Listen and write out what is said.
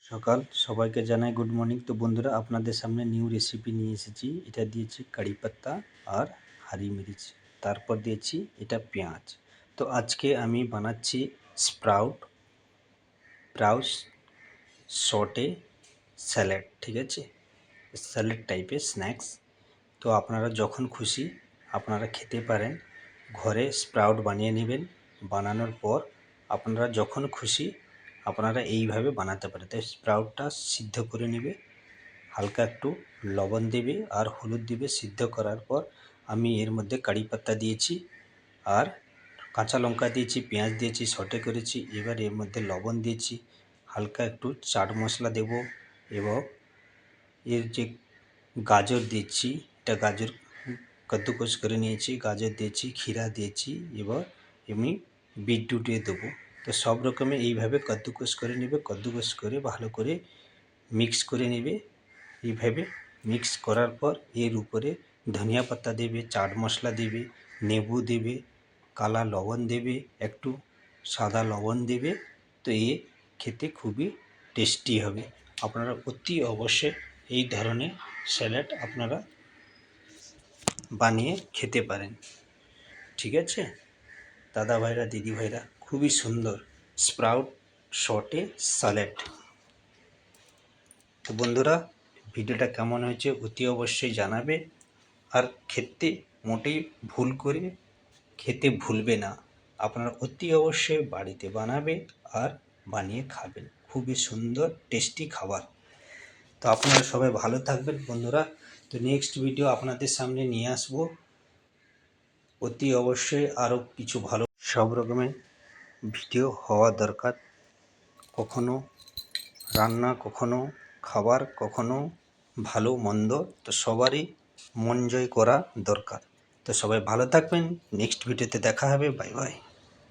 সকাল সবাইকে জানাই গুড মর্নিং। তো বন্ধুরা, আপনাদের সামনে নিউ রেসিপি নিয়ে এসেছি। এটা দিয়েছি কারি পাত্তা আর হারি মরিচ, তারপর দিয়েছি এটা পেঁয়াজ। তো আজকে আমি বানাচ্ছি স্প্রাউট সটে স্যালাড। ঠিক আছে, স্যালাড টাইপের স্ন্যাক্স। তো আপনারা যখন খুশি আপনারা খেতে পারেন। ঘরে স্প্রাউট বানিয়ে নেবেন। বানানোর পর আপনারা যখন খুশি আপনারা এইভাবে বানাতে পারেন। তাই স্প্রাউটটা সিদ্ধ করে নেবে, হালকা একটু লবণ দেবে আর হলুদ দেবে। সিদ্ধ করার পর আমি এর মধ্যে কারি পাত্তা দিয়েছি আর কাঁচা লঙ্কা দিয়েছি, পেঁয়াজ দিয়েছি, সটে করেছি। এবার এর মধ্যে লবণ দিয়েছি, হালকা একটু চাট মশলা দেব এবং এর যে গাজর দিচ্ছি, এটা গাজর কদ্দুকস করে নিয়েছি, গাজর দিয়েছি, ক্ষীরা দিয়েছি, এবার এমনি বিটরুটে দেবো। তো সব রকমে এইভাবে কদ্দুকস করে নেবে। কদ্দুকস করে ভালো করে মিক্স করে নেবে। এইভাবে মিক্স করার পর এর উপরে ধনিয়া পাতা দেবে, চাট মশলা দেবে, লেবু দেবে, কালা লবণ দেবে, একটু সাদা লবণ দেবে। তো এ খেতে খুবই টেস্টি হবে। আপনারা অতি অবশ্যই এই ধরনের স্যালাড আপনারা বানিয়ে খেতে পারেন। ঠিক আছে দাদা ভাইরা, দিদি ভাইরা, খুবই সুন্দর স্প্রাউট শর্টে স্যালাড। তো বন্ধুরা, ভিডিওটা কেমন হয়েছে অতি অবশ্যই জানাবে। আর খেতে মোটেই খেতে ভুলবে না। আপনারা অতি অবশ্যই বাড়িতে বানাবে আর বানিয়ে খাবেন। খুবই সুন্দর টেস্টি খাবার। তো আপনারা সবাই ভালো থাকবেন বন্ধুরা। তো নেক্সট ভিডিও আপনাদের সামনে নিয়ে আসবো। অতি অবশ্যই আরও কিছু ভালো সব রকমের ভিডিও হওয়া দরকার। কখনো রান্না, কখনো খাবার, কখনো ভালো মন্দ। তো সবারই মন জয় করা দরকার। তো সবাই ভালো থাকবেন। নেক্সট ভিডিওতে দেখা হবে। Bye bye.